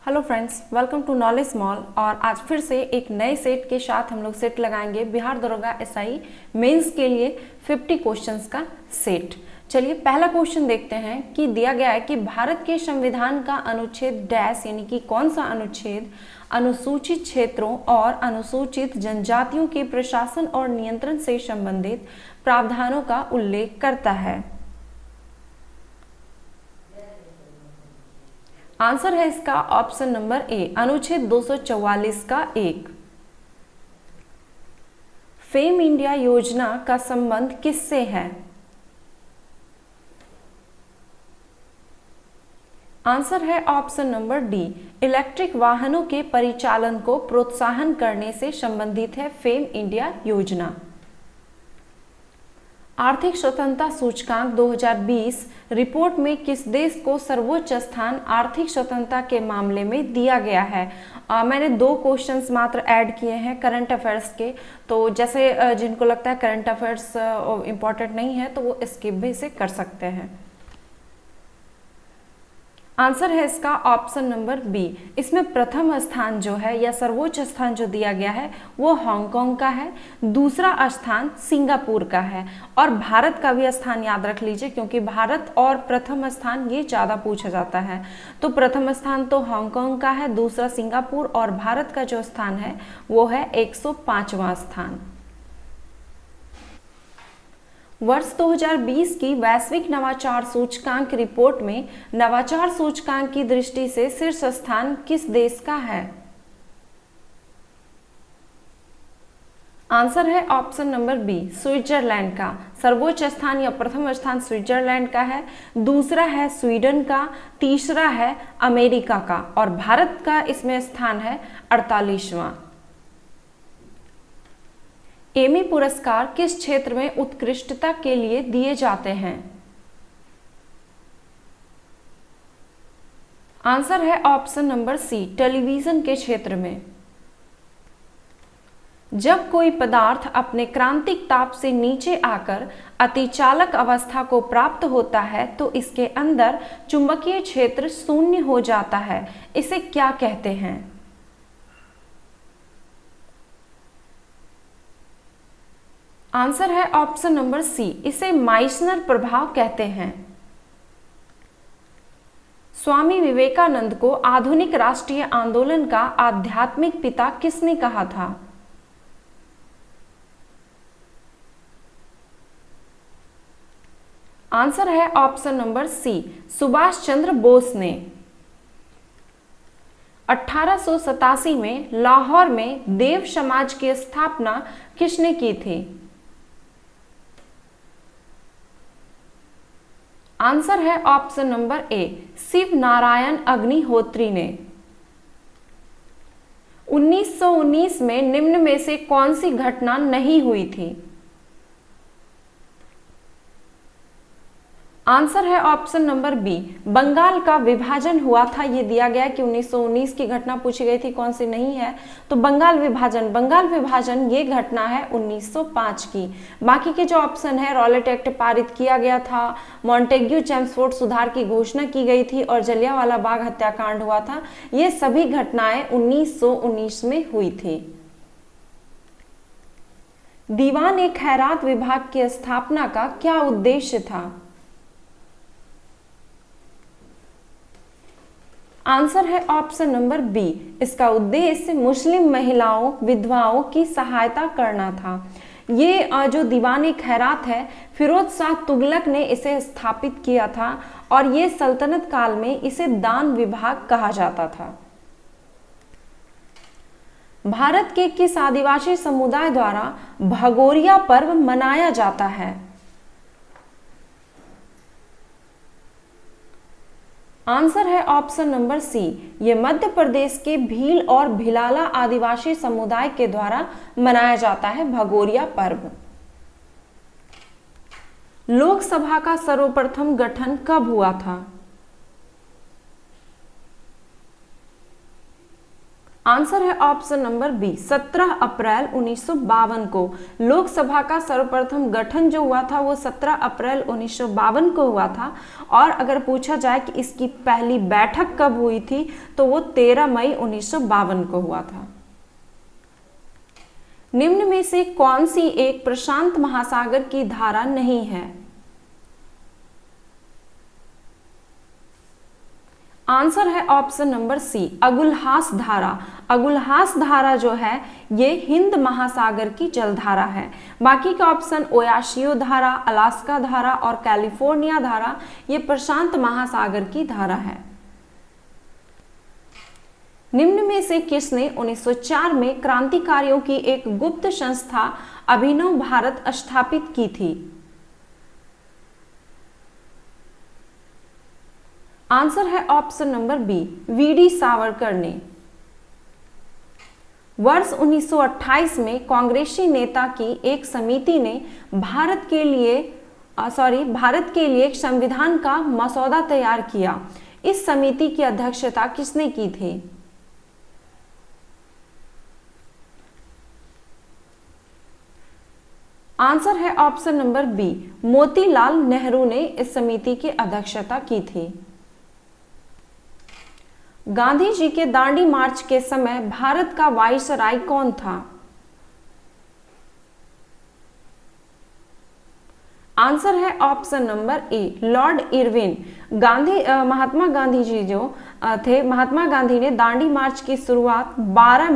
Hello friends, welcome to knowledge mall. और आज फिर से एक नए सेट के साथ हम लोग सेट लगाएंगे बिहार दरोगा एसआई मेंस के लिए 50 क्वेश्चंस का सेट। चलिए पहला क्वेश्चन देखते हैं कि दिया गया है कि भारत के संविधान का अनुच्छेद डैश यानी कि कौन सा अनुच्छेद अनुसूचित क्षेत्रों और अनुसूचित जनजातियों के प्रशासन और नियंत्रण से संबंधित प्रावधानों का उल्लेख करता है। आंसर है इसका ऑप्शन नंबर ए, अनुच्छेद 244 का 1। फेम इंडिया योजना का संबंध किससे है? आंसर है ऑप्शन नंबर डी, इलेक्ट्रिक वाहनों के परिचालन को प्रोत्साहन करने से संबंधित है फेम इंडिया योजना। आर्थिक स्वतंत्रता सूचकांक 2020 रिपोर्ट में किस देश को सर्वोच्च स्थान आर्थिक स्वतंत्रता के मामले में दिया गया है? मैंने 2 क्वेश्चंस मात्र ऐड किए हैं करंट अफेयर्स के, तो जैसे जिनको लगता है करंट अफेयर्स इम्पॉर्टेंट नहीं है तो वो स्किप भी इसे कर सकते हैं। आंसर है इसका ऑप्शन नंबर बी। इसमें प्रथम स्थान जो है या सर्वोच्च स्थान जो दिया गया है वो हांगकांग का है, दूसरा स्थान सिंगापुर का है। और भारत का भी स्थान याद रख लीजिए क्योंकि भारत और प्रथम स्थान ये ज़्यादा पूछा जाता है। तो प्रथम स्थान तो हांगकांग का है, दूसरा सिंगापुर, और भारत का जो स्थान है वो है 105वां स्थान। वर्ष 2020 की वैश्विक नवाचार सूचकांक रिपोर्ट में नवाचार सूचकांक की दृष्टि से शीर्ष स्थान किस देश का है? आंसर है ऑप्शन नंबर बी, स्विट्जरलैंड का। सर्वोच्च स्थान या प्रथम स्थान स्विट्जरलैंड का है, दूसरा है स्वीडन का, तीसरा है अमेरिका का, और भारत का इसमें स्थान है 48वां। एमी पुरस्कार किस क्षेत्र में उत्कृष्टता के लिए दिए जाते हैं? आंसर है ऑप्शन नंबर सी, टेलीविजन के क्षेत्र में। जब कोई पदार्थ अपने क्रांतिक ताप से नीचे आकर अतिचालक अवस्था को प्राप्त होता है तो इसके अंदर चुंबकीय क्षेत्र शून्य हो जाता है, इसे क्या कहते हैं? आंसर है ऑप्शन नंबर सी, इसे माइसनर प्रभाव कहते हैं। स्वामी विवेकानंद को आधुनिक राष्ट्रीय आंदोलन का आध्यात्मिक पिता किसने कहा था? आंसर है option number C, Subhash Chandra Bose ने। 1887 में लाहौर में देव समाज की स्थापना किसने की थी? आंसर है option number A, Shiv Narayan Agnihotri ने। 1919 में निम्न में से कौन सी घटना नहीं हुई थी? आंसर है ऑप्शन नंबर बी, बंगाल का विभाजन हुआ था। ये दिया गया कि 1919 की घटना पूछी गई थी, कौन सी नहीं है, तो बंगाल विभाजन ये घटना है 1905 की। बाकी के जो ऑप्शन है, रॉलेट एक्ट पारित किया गया था, मॉन्टेग्यू चेम्सफोर्ड सुधार की घोषणा की गई थी और जलियांवाला बाग हत्याकांड हुआ था, ये सभी घटनाएं 1919 में हुई थी। दीवान-ए खैरात विभाग की स्थापना का क्या उद्देश्य था? आंसर है ऑप्शन नंबर बी, इसका उद्देश्य मुस्लिम महिलाओं विधवाओं की सहायता करना था। ये जो दीवान-ए खैरात है, फिरोज शाह तुगलक ने इसे स्थापित किया था और ये सल्तनत काल में इसे दान विभाग कहा जाता था। भारत के किस आदिवासी समुदाय द्वारा भगोरिया पर्व मनाया जाता है? आंसर है ऑप्शन नंबर सी, ये मध्य प्रदेश के भील और भिलाला आदिवासी समुदाय के द्वारा मनाया जाता है भगोरिया पर्व। लोकसभा का सर्वप्रथम गठन कब हुआ था? आंसर है ऑप्शन नंबर बी 17 अप्रैल 1952 को। लोकसभा का सर्वप्रथम गठन जो हुआ था वो 17 अप्रैल 1952 को हुआ था। और अगर पूछा जाए कि इसकी पहली बैठक कब हुई थी तो वो 13 मई 1952 को हुआ था। निम्न में से कौन सी एक प्रशांत महासागर की धारा नहीं है? आंसर है ऑप्शन नंबर सी अगुलहास धारा। अगुलहास धारा जो है ये हिंद महासागर की जलधारा है। बाकी का ऑप्शन ओयाशियो धारा, अलास्का धारा और कैलिफोर्निया धारा ये प्रशांत महासागर की धारा है। निम्न में से किसने 1904 में क्रांतिकारियों की एक गुप्त संस्था अभिनव भारत स्थापित की थी? आंसर है option number B V D Savarkar ने। वर्ष 1928 में कांग्रेसी नेता की एक समिति ने भारत के लिए एक संविधान का मसौदा तैयार किया। इस समिति की अध्यक्षता किसने की थी? आंसर है option number B Motilal Nehru ने इस समिति की अध्यक्षता की थी। गांधी जी के दांडी मार्च के समय भारत का वाइसराय कौन था? आंसर है option number A Lord Irwin. Mahatma Gandhi ji जो थे, महात्मा गांधी ने दांडी मार्च की शुरुआत 12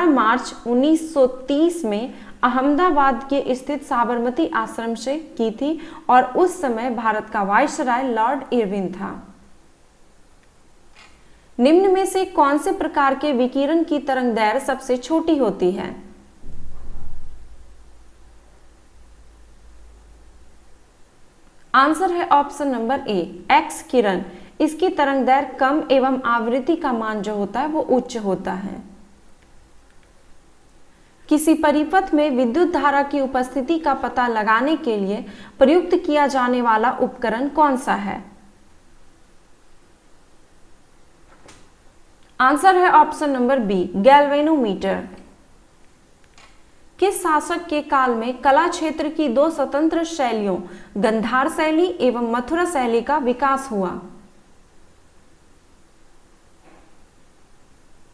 मार्च 1930 में अहमदाबाद के स्थित साबरमती आश्रम से की थी और उस समय भारत का वाइसराय लॉर्ड इरविन था। निम्न में से कौन से प्रकार के विकिरण की तरंगदैर्घ्य सबसे छोटी होती है? आंसर है ऑप्शन नंबर ए एक्स किरण। इसकी तरंगदैर्घ्य कम एवं आवृत्ति का मान जो होता है वो उच्च होता है। किसी परिपथ में विद्युत धारा की उपस्थिति का पता लगाने के लिए प्रयुक्त किया जाने वाला उपकरण कौन सा है? आंसर है ऑप्शन नंबर बी गैल्वेनोमीटर। किस शासक के काल में कला क्षेत्र की दो स्वतंत्र शैलियों गंधार शैली एवं मथुरा शैली का विकास हुआ?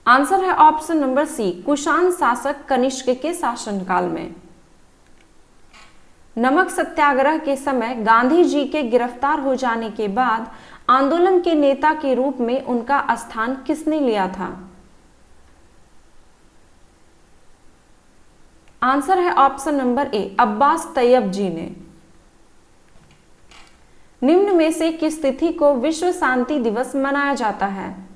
आंसर है ऑप्शन नंबर सी कुषाण शासक कनिष्क के शासनकाल में। नमक सत्याग्रह के समय गांधी जी के गिरफ्तार हो जाने के बाद आंदोलन के नेता के रूप में उनका स्थान किसने लिया था? आंसर है option number A Abbas Tyabji ने। निम्न में से किस तिथि को विश्व शांति दिवस मनाया जाता है?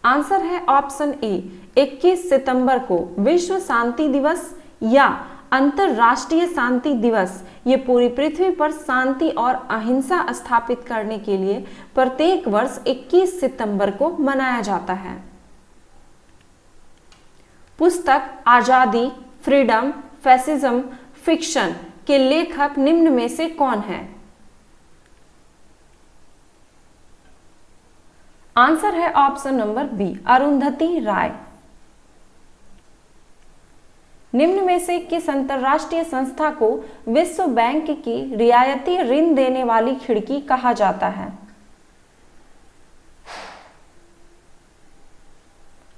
आंसर है ऑप्शन ए 21 सितंबर को। विश्व शांति दिवस या अंतरराष्ट्रीय शांति दिवस ये पूरी पृथ्वी पर शांति और अहिंसा स्थापित करने के लिए प्रत्येक वर्ष 21 सितंबर को मनाया जाता है। पुस्तक आजादी, फ्रीडम, फैसिज्म, फिक्शन के लेखक निम्न में से कौन है? आंसर है ऑप्शन नंबर बी अरुंधति राय। निम्न में से किस अंतरराष्ट्रीय संस्था को विश्व बैंक की रियायती ऋण देने वाली खिड़की कहा जाता है?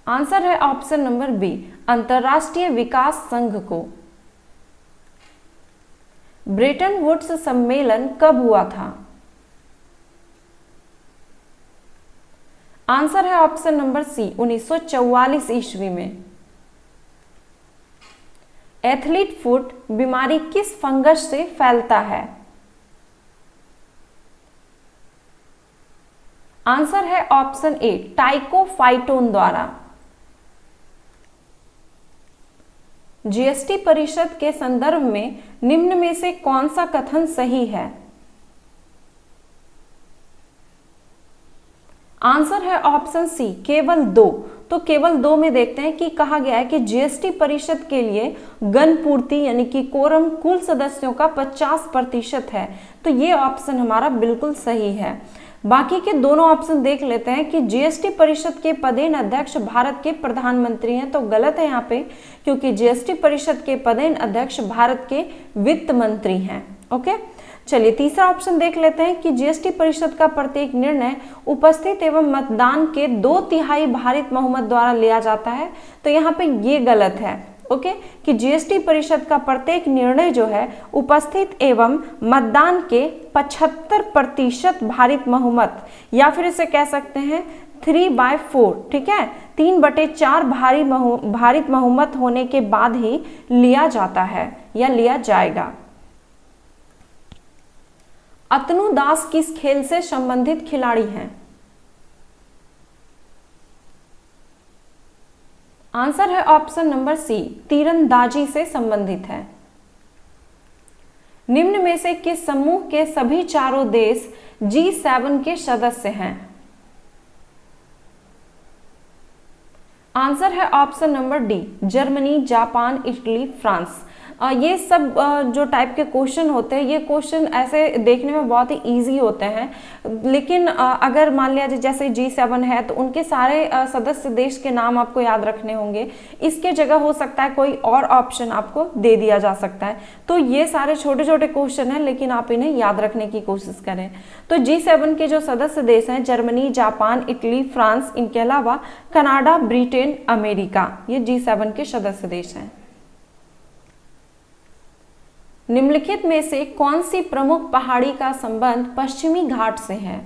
आंसर है ऑप्शन नंबर बी अंतरराष्ट्रीय विकास संघ को। ब्रेटन वुड्स सम्मेलन कब हुआ था? आंसर है ऑप्शन नंबर सी 1944 ईस्वी में। एथलीट फुट बीमारी किस फंगस से फैलता है? आंसर है ऑप्शन ए टाइकोफाइटोन द्वारा। जीएसटी परिषद के संदर्भ में निम्न में से कौन सा कथन सही है? आंसर है ऑप्शन सी केवल 2। तो केवल 2 में देखते हैं कि कहा गया है कि जीएसटी परिषद के लिए गण पूर्ति यानी कि कोरम कुल सदस्यों का 50% है। तो ये ऑप्शन हमारा बिल्कुल सही है। बाकी के दोनों ऑप्शन देख लेते हैं कि जीएसटी परिषद के पदेन अध्यक्ष भारत के प्रधानमंत्री हैं, तो गलत है यहाँ पे, क्योंकि जीएसटी परिषद के पदेन अध्यक्ष भारत के वित्त मंत्री हैं। ओके, चलिए तीसरा ऑप्शन देख लेते हैं कि जीएसटी परिषद का प्रत्येक निर्णय उपस्थित एवं मतदान के 2/3 भारित बहुमत द्वारा लिया जाता है, तो यहाँ पे ये गलत है। ओके, कि जीएसटी परिषद का प्रत्येक निर्णय जो है उपस्थित एवं मतदान के 75% भारित बहुमत, या फिर इसे कह सकते हैं 3/4, ठीक है, 3/4 भारित बहुमत होने के बाद ही लिया जाता है या लिया जाएगा। अतनु दास किस खेल से संबंधित खिलाड़ी हैं? आंसर है ऑप्शन नंबर सी, तीरंदाजी से संबंधित है। निम्न में से किस समूह के सभी चारों देश G7 के सदस्य हैं? आंसर है option number D, Germany, Japan, Italy, France. ये सब जो टाइप के क्वेश्चन होते हैं, ये क्वेश्चन ऐसे देखने में बहुत ही इजी होते हैं, लेकिन अगर मान लिया जैसे G7 है तो उनके सारे सदस्य देश के नाम आपको याद रखने होंगे। इसके जगह हो सकता है कोई और ऑप्शन आपको दे दिया जा सकता है। तो ये सारे छोटे छोटे क्वेश्चन हैं, लेकिन आप इन्हें याद रखने की कोशिश करें। तो G7 के जो सदस्य देश हैं, जर्मनी, जापान, इटली, फ्रांस, इनके अलावा कनाडा, ब्रिटेन, अमेरिका, ये G7 के सदस्य देश हैं। निम्नलिखित में से कौन सी प्रमुख पहाड़ी का संबंध पश्चिमी घाट से है?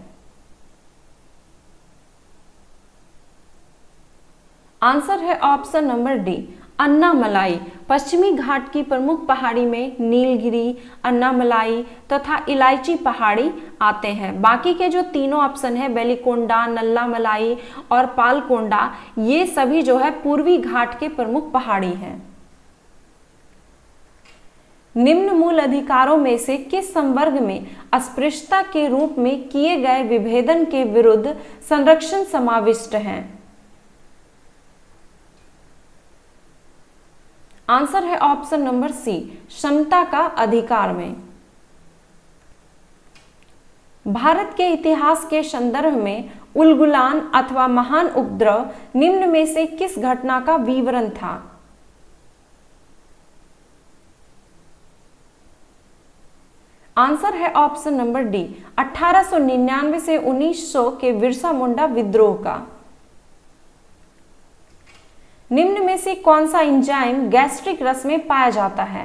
आंसर है ऑप्शन नंबर डी, अन्नामलाई। पश्चिमी घाट की प्रमुख पहाड़ी में नीलगिरी, अन्नामलाई तथा इलायची पहाड़ी आते हैं। बाकी के जो तीनों ऑप्शन है, बेलीकोंडा, नल्लामलाई और पालकोंडा, ये सभी जो है पूर्वी घाट के प्रमुख पहाड़ी हैं। निम्न मूल अधिकारों में से किस संवर्ग में अस्पृश्यता के रूप में किए गए विभेदन के विरुद्ध संरक्षण समाविष्ट है? आंसर है ऑप्शन नंबर सी, समता का अधिकार में। भारत के इतिहास के संदर्भ में उलगुलान अथवा महान उपद्रव निम्न में से किस घटना का विवरण था? आंसर है ऑप्शन नंबर डी, 1899 से 1900 के बिरसा मुंडा विद्रोह का। निम्न में से कौन सा एंजाइम गैस्ट्रिक रस में पाया जाता है?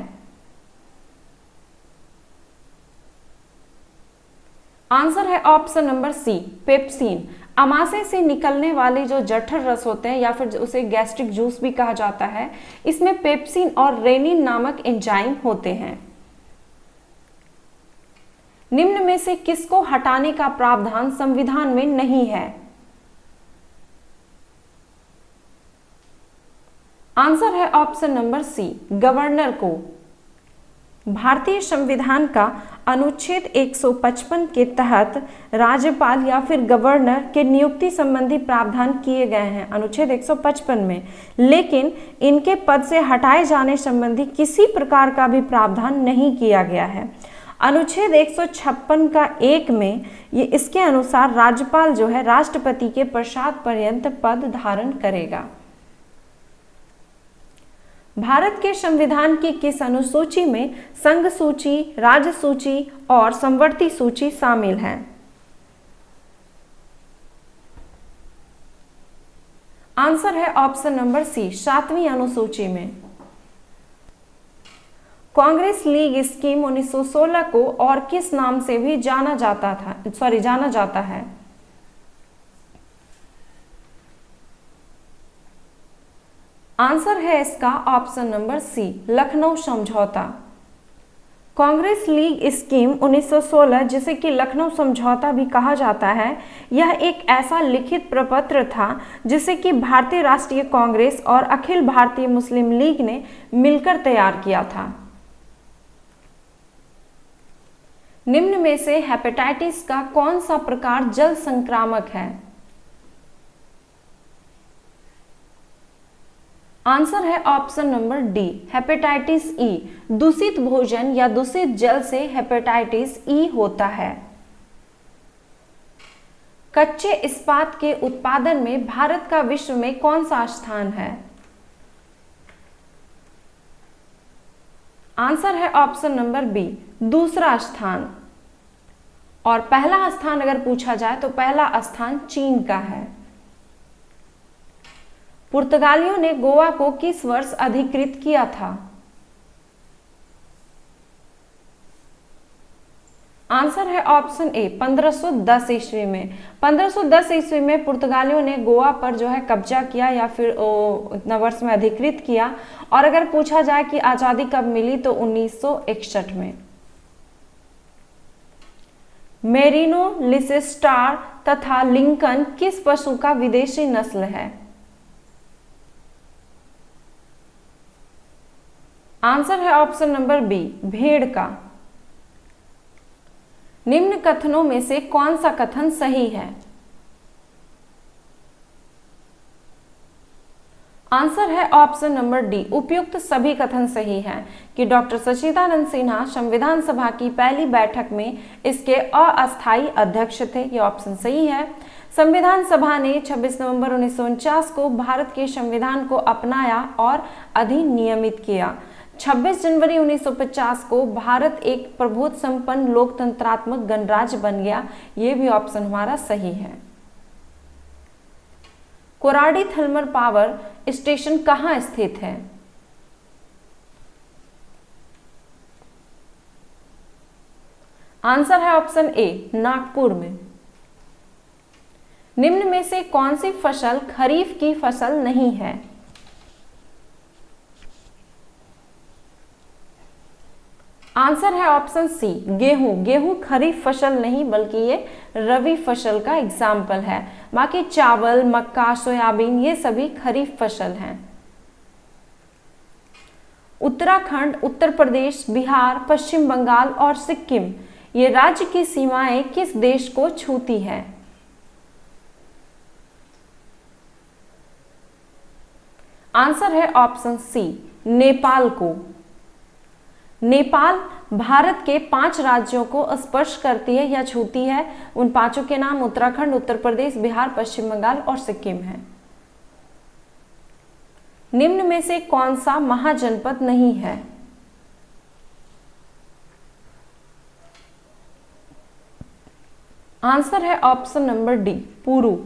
आंसर है ऑप्शन नंबर सी, पेप्सिन। अमाशय से निकलने वाले जो जठर रस होते हैं या फिर उसे गैस्ट्रिक जूस भी कहा जाता है, इसमें पेप्सिन और रेनिन नामक एंजाइम होते हैं। निम्न में से किसको हटाने का प्रावधान संविधान में नहीं है? आंसर है ऑप्शन नंबर सी, गवर्नर को। भारतीय संविधान का अनुच्छेद 155 के तहत राज्यपाल या फिर गवर्नर के नियुक्ति संबंधी प्रावधान किए गए हैं अनुच्छेद 155 में, लेकिन इनके पद से हटाए जाने संबंधी किसी प्रकार का भी प्रावधान नहीं किया गया है। अनुच्छेद 156 का 1 में ये इसके अनुसार राज्यपाल जो है राष्ट्रपति के पश्चात पर्यंत पद धारण करेगा। भारत के संविधान की किस अनुसूची में संघ सूची, राज्य सूची और समवर्ती सूची शामिल है? आंसर है ऑप्शन नंबर सी, 7वीं अनुसूची में। कांग्रेस लीग स्कीम 1916 को और किस नाम से भी जाना जाता है? आंसर है इसका ऑप्शन नंबर सी, लखनऊ समझौता। कांग्रेस लीग स्कीम 1916, जिसे कि लखनऊ समझौता भी कहा जाता है, यह एक ऐसा लिखित प्रपत्र था जिसे कि भारतीय राष्ट्रीय कांग्रेस और अखिल भारतीय मुस्लिम लीग ने मिलकर तैयार किया था। निम्न में से हेपेटाइटिस का कौन सा प्रकार जल संक्रामक है? आंसर है option number D, hepatitis E. दूषित भोजन या दूषित जल से हेपेटाइटिस ई होता है। कच्चे इस्पात के उत्पादन में भारत का विश्व में कौन सा स्थान है? आंसर है ऑप्शन नंबर बी, दूसरा स्थान। और पहला स्थान अगर पूछा जाए तो पहला स्थान चीन का है। पुर्तगालियों ने गोवा को किस वर्ष अधिकृत किया था? आंसर है ऑप्शन ए, 1510 ईस्वी में। 1510 ईस्वी में पुर्तगालियों ने गोवा पर जो है कब्जा किया या फिर इतना वर्ष में अधिकृत किया। और अगर पूछा जाए कि आजादी कब मिली तो 1961 में। मेरिनो, लिसेस्टार तथा लिंकन किस पशु का विदेशी नस्ल है? आंसर है ऑप्शन नंबर बी, भेड़ का। निम्न कथनों में से कौन सा कथन सही है? आंसर है ऑप्शन नंबर डी, उपयुक्त सभी कथन सही हैं कि डॉक्टर सच्चिदानंद सिन्हा संविधान सभा की पहली बैठक में इसके अस्थायी अध्यक्ष थे। यह ऑप्शन सही है। संविधान सभा ने 26 नवंबर 1949 को भारत के संविधान को अपनाया और अधिनियमित किया। 26 जनवरी 1950 को भारत एक प्रभुत्व संपन्न लोकतंत्रात्मक गणराज्य बन गया। ये भी ऑप्शन हमारा सही है। कोराडी थर्मल पावर स्टेशन कहाँ स्थित है? आंसर है ऑप्शन ए, नागपुर में। निम्न में से कौन सी फसल खरीफ की फसल नहीं है? आंसर है ऑप्शन सी, गेहूं। गेहूं खरीफ फसल नहीं बल्कि ये रबी फसल का एग्जाम्पल है। बाकी चावल, मक्का, सोयाबीन ये सभी खरीफ फसल हैं। उत्तराखंड, उत्तर प्रदेश, बिहार, पश्चिम बंगाल और सिक्किम ये राज्य की सीमाएं किस देश को छूती है? आंसर है ऑप्शन सी, नेपाल को। नेपाल भारत के 5 राज्यों को स्पर्श करती है या छूती है। उन 5 के नाम उत्तराखंड, उत्तर प्रदेश, बिहार, पश्चिम बंगाल और सिक्किम है। निम्न में से कौन सा महाजनपद नहीं है? आंसर है ऑप्शन नंबर डी, पुरू।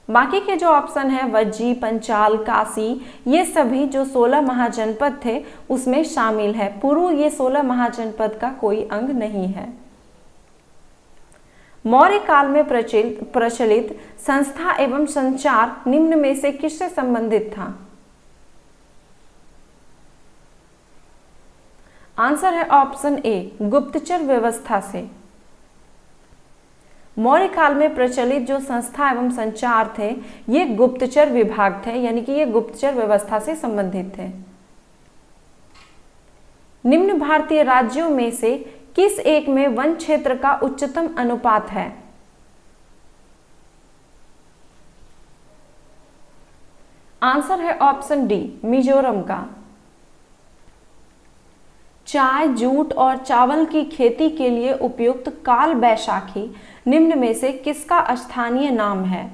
बाकी के जो ऑप्शन है वज्जी, पंचाल, काशी ये सभी जो 16 महाजनपद थे उसमें शामिल है। पुरू ये 16 महाजनपद का कोई अंग नहीं है। मौर्य काल में प्रचलित संस्था एवं संचार निम्न में से किससे संबंधित था? आंसर है ऑप्शन ए, गुप्तचर व्यवस्था से। मौर्य काल में प्रचलित जो संस्था एवं संचार थे ये गुप्तचर विभाग थे, यानी कि ये गुप्तचर व्यवस्था से संबंधित थे। निम्न भारतीय राज्यों में से किस एक में वन क्षेत्र का उच्चतम अनुपात है? आंसर है ऑप्शन डी, मिजोरम का। चाय, जूट और चावल की खेती के लिए उपयुक्त काल बैशाखी निम्न में से किसका स्थानीय नाम है?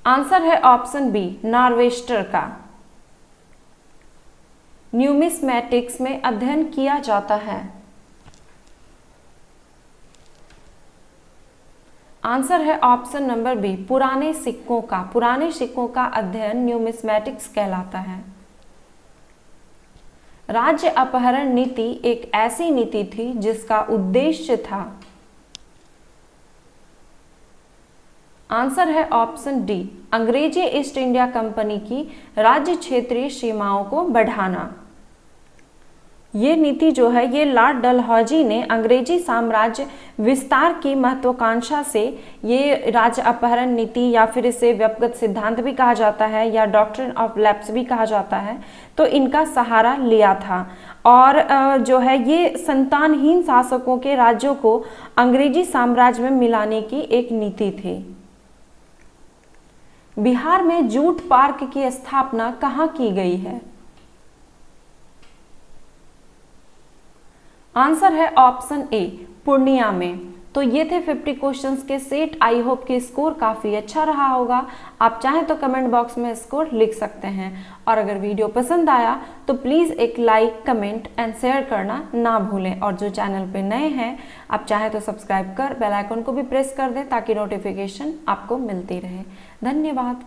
आंसर है ऑप्शन बी, नॉर्वेस्टर का। न्यूमिस्मैटिक्स में अध्ययन किया जाता है। आंसर है ऑप्शन नंबर बी, पुराने सिक्कों का। पुराने सिक्कों का अध्ययन न्यूमिस्मैटिक्स कहलाता है। राज्य अपहरण नीति एक ऐसी नीति थी जिसका उद्देश्य था। आंसर है ऑप्शन डी, अंग्रेजी ईस्ट इंडिया कंपनी की राज्य क्षेत्रीय सीमाओं को बढ़ाना। ये नीति जो है ये लॉर्ड डलहौजी ने अंग्रेजी साम्राज्य विस्तार की महत्वाकांक्षा से, ये राज्य अपहरण नीति या फिर इसे व्यक्तिगत सिद्धांत भी कहा जाता है या डॉक्ट्रिन ऑफ लैप्स भी कहा जाता है, तो इनका सहारा लिया था। और जो है ये संतानहीन शासकों के राज्यों को अंग्रेजी साम्राज्य में मिलाने की एक नीति थी। बिहार में जूट पार्क की स्थापना कहाँ की गई है? आंसर है ऑप्शन ए, पूर्णिया में। तो ये थे 50 क्वेश्चंस के सेट। आई होप कि स्कोर काफ़ी अच्छा रहा होगा। आप चाहें तो कमेंट बॉक्स में स्कोर लिख सकते हैं। और अगर वीडियो पसंद आया तो प्लीज़ एक लाइक, कमेंट एंड शेयर करना ना भूलें। और जो चैनल पे नए हैं, आप चाहें तो सब्सक्राइब कर बेल आइकन को भी प्रेस कर दें ताकि नोटिफिकेशन आपको मिलती रहे। धन्यवाद।